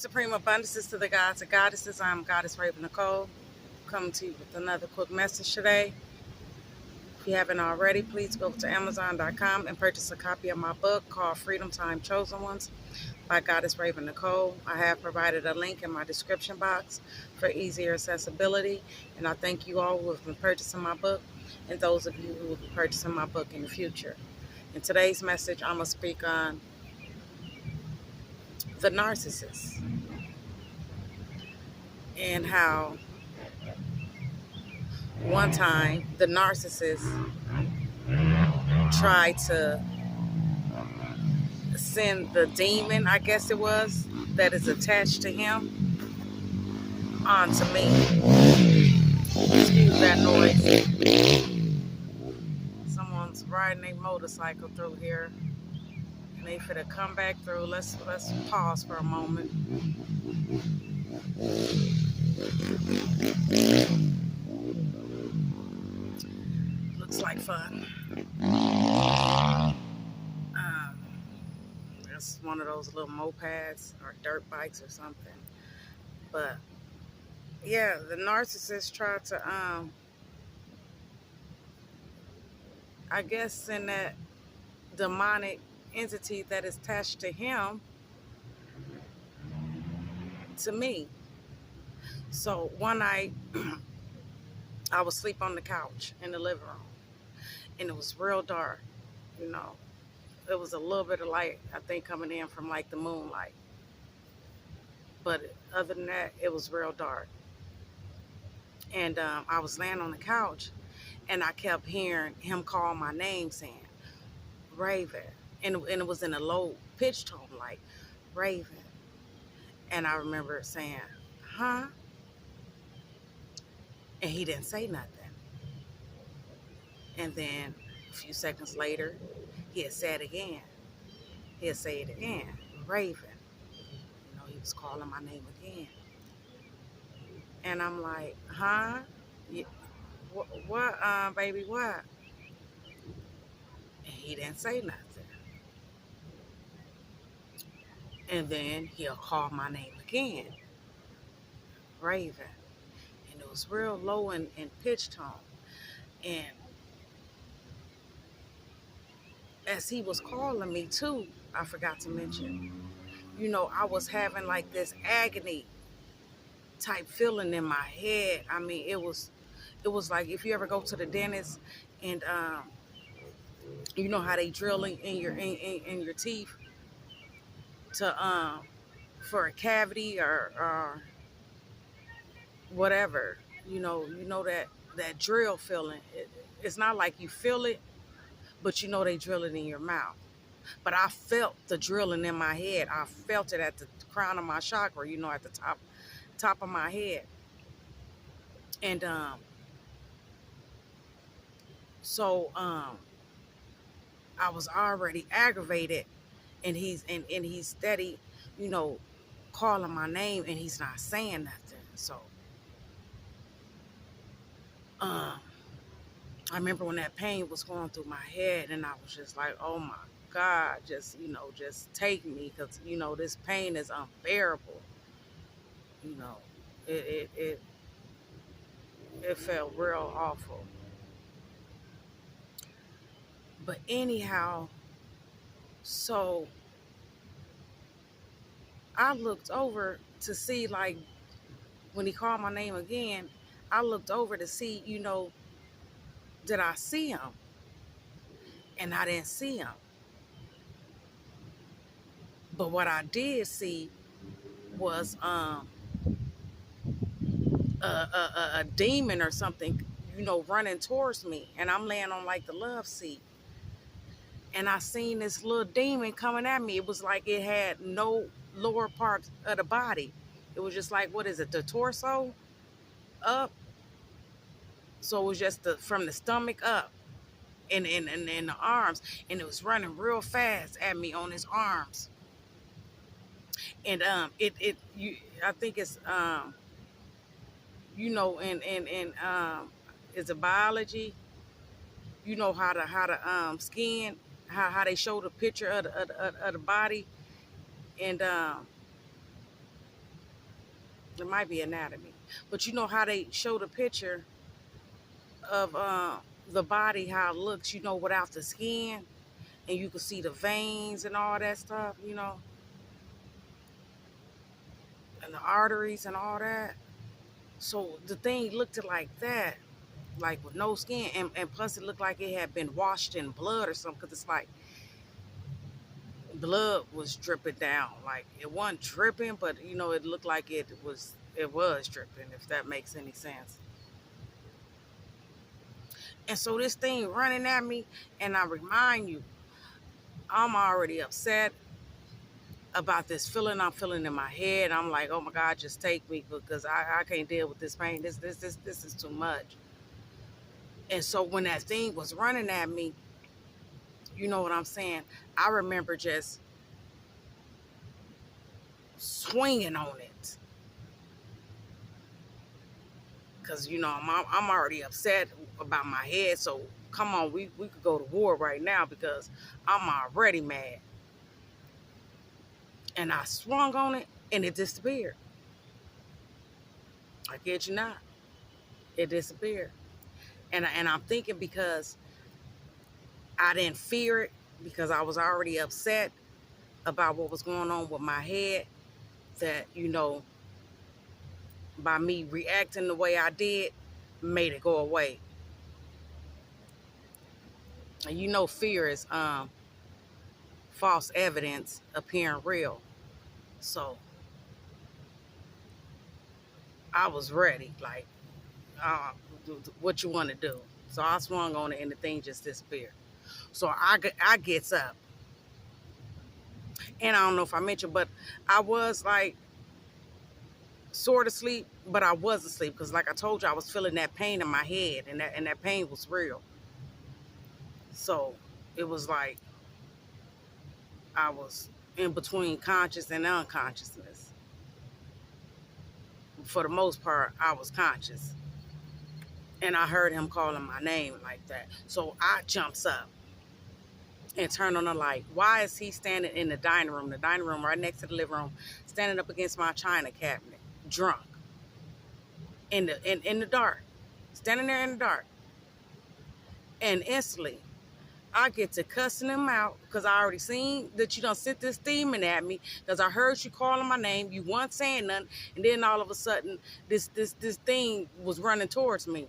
Supreme abundances to the gods and goddesses. I'm Goddess Raven Nicole, coming to you with another quick message today. If you haven't already, please go to Amazon.com and purchase a copy of my book called Freedom Time Chosen Ones by Goddess Raven Nicole. I have provided a link in my description box for easier accessibility, and I thank you all who have been purchasing my book and those of you who will be purchasing my book in the future. In today's message, I'm going to speak on the narcissist and how one time the narcissist tried to send the demon, I guess it was, that is attached to him onto me. Excuse that noise. Someone's riding a motorcycle through here and they finna come back through. Let's pause for a moment. Looks like fun. It's one of those little mopeds or dirt bikes or something. But yeah, the narcissist tried to I guess send that demonic entity that is attached to him to me. So one night I was asleep on the couch in the living room and it was real dark, you know. It was a little bit of light, I think, coming in from like the moonlight. But other than that, it was real dark. And I was laying on the couch and I kept hearing him call my name saying, Raven. And it was in a low pitch tone, like, Raven. And I remember saying, huh? And he didn't say nothing. And then a few seconds later, he'd say it again. He'd say it again, Raven. You know, he was calling my name again. And I'm like, huh? What, baby, what? And he didn't say nothing. And then he'll call my name again, Raven. And it was real low in pitch tone. And as he was calling me too, I forgot to mention, you know, I was having like this agony type feeling in my head. I mean, it was like if you ever go to the dentist and you know how they drill in your in your teeth to for a cavity or whatever. You know that drill feeling. It's not like you feel it, but you know they drill it in your mouth. But I felt the drilling in my head. I felt it at the crown of my chakra, you know, at the top of my head. And so I was already aggravated, and he's steady, you know, calling my name, and he's not saying nothing. So um, I remember when that pain was going through my head, and I was just like, oh my God, just, you know, just take me, because, you know, this pain is unbearable. You know, it felt real awful. But anyhow, so I looked over to see, like, when he called my name again, I looked over to see, you know, did I see him? And I didn't see him. But what I did see was a demon or something, you know, running towards me. And I'm laying on like the love seat. And I seen this little demon coming at me. It was like it had no lower part of the body. It was just like, what is it, the torso up? So it was just from the stomach up and the arms. And it was running real fast at me on his arms. And I think it's you know, it's a biology. You know how to skin, how they show the picture of the body, and It might be anatomy. But you know how they show the picture of the body, how it looks, without the skin, and you can see the veins and all that stuff, and the arteries and all that. So the thing looked like that, like with no skin, and plus it looked like it had been washed in blood or something, because it's like blood was dripping down. Like it wasn't dripping, but it looked like it was dripping, if that makes any sense. And so this thing running at me, and I remind you, I'm already upset about this feeling I'm feeling in my head. I'm like, oh my God, just take me, because I can't deal with this pain. This is too much. And so when that thing was running at me, you know what I'm saying? I remember just swinging on it. Because, I'm already upset about my head. So come on, we could go to war right now, because I'm already mad. And I swung on it, and it disappeared. I kid you not. It disappeared. And I'm thinking, because I didn't fear it, because I was already upset about what was going on with my head, that, by me reacting the way I did, made it go away. And fear is false evidence appearing real. So I was ready, like, uh, what you want to do? So I swung on it, and the thing just disappeared. So I gets up, and I don't know if I mentioned, but I was like sort of asleep, but I was asleep, because like I told you, I was feeling that pain in my head, and that pain was real. So it was like I was in between conscious and unconsciousness. For the most part, I was conscious, and I heard him calling my name like that. So I jumps up and turn on the light. Why is he standing in the dining room? The dining room right next to the living room, standing up against my china cabinet, drunk, in the dark, standing there in the dark. And instantly, I get to cussing him out, because I already seen that you done sent this demon at me, because I heard you calling my name. You weren't saying nothing, and then all of a sudden, this thing was running towards me.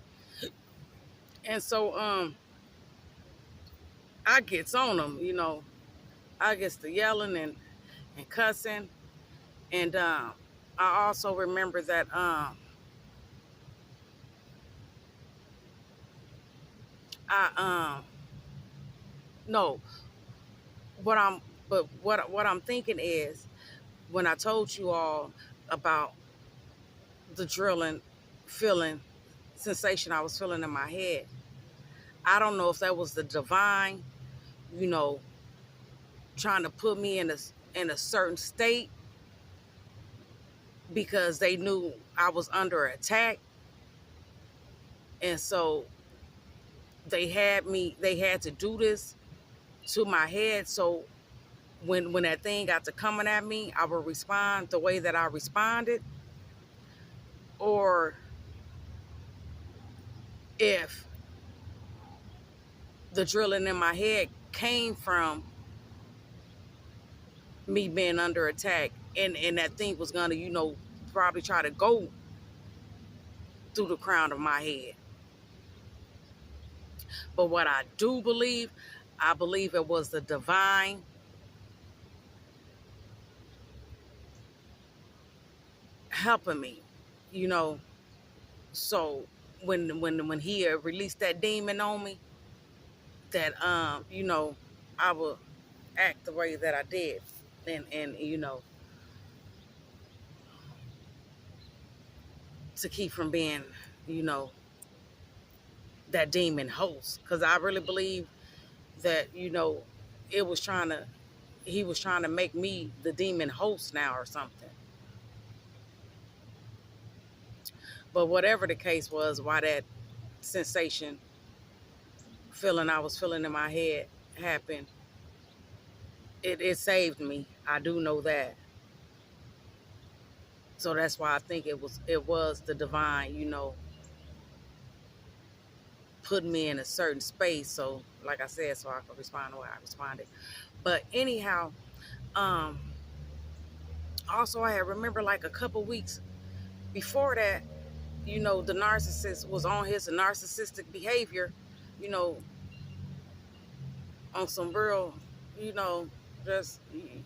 And so I gets on him. I gets to yelling and cussing. And I also remember that I no, what I'm but what I'm thinking is, when I told you all about the drilling feeling sensation I was feeling in my head, I don't know if that was the divine, you know, trying to put me in a certain state, because they knew I was under attack. And so they had to do this to my head. So when that thing got to coming at me, I would respond the way that I responded. Or if the drilling in my head came from me being under attack, and that thing was gonna, probably try to go through the crown of my head. But what I do believe, I believe it was the divine helping me, you know. So when he released that demon on me, that I would act the way that I did, and to keep from being, you know, that demon host, because I really believe that it was trying to he was trying to make me the demon host now or something. But whatever the case was, why that sensation feeling I was feeling in my head happened, it saved me. I do know that. So that's why I think it was the divine, putting me in a certain space. So like I said, so I could respond the way I responded. But anyhow, um, also I had remember like a couple weeks before that, the narcissist was on his narcissistic behavior, you know, on some real, you know, just,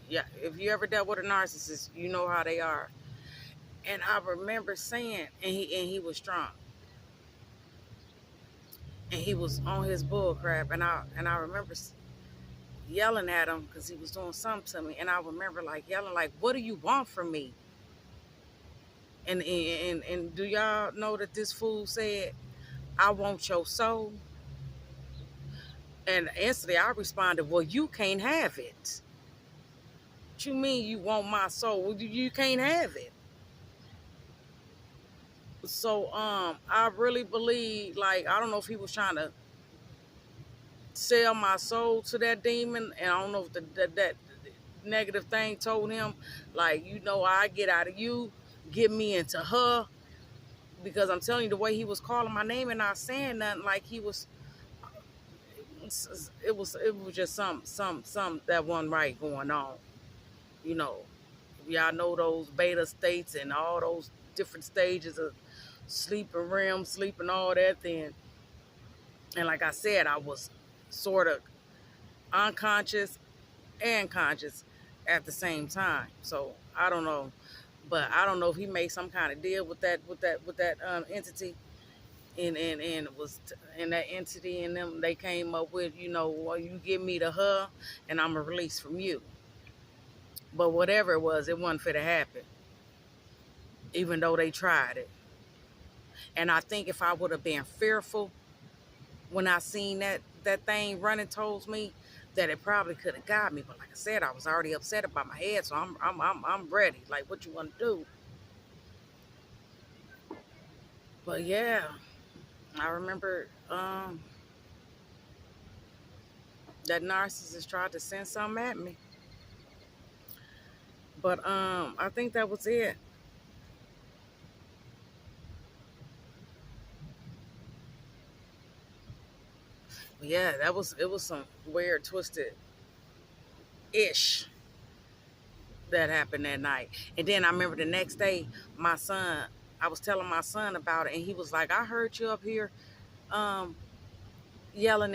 yeah, if you ever dealt with a narcissist, you know how they are. And I remember saying, and he was strong, and he was on his bull crap, and I remember yelling at him because he was doing something to me, and I remember like yelling like, "What do you want from me?" And do y'all know that this fool said, "I want your soul"? And instantly I responded, "Well, you can't have it. What you mean you want my soul? Well, you can't have it." So I really believe, like, I don't know if he was trying to sell my soul to that demon, and I don't know if that negative thing told him, like, I get out of you, get me into her, because I'm telling you, the way he was calling my name and not saying nothing, like he was, it was just some that wasn't right going on, you know. Y'all know those beta states and all those different stages of sleeping, REM sleep, and all that. Then, and like I said, I was sort of unconscious and conscious at the same time. So I don't know, but I don't know if he made some kind of deal with that entity, and it was in that entity and them. They came up with, well, you give me the her, and I'm a release from you. But whatever it was, it wasn't fit to happen, even though they tried it. And I think if I would have been fearful when I seen that thing running towards me, that it probably could have got me. But like I said, I was already upset about my head, so I'm ready. Like, what you want to do? But yeah, I remember that narcissist tried to send something at me. But I think that was it. But yeah, it was some weird, twisted ish that happened that night. And then I remember the next day, my son, I was telling my son about it, and he was like, "I heard you up here um, yelling and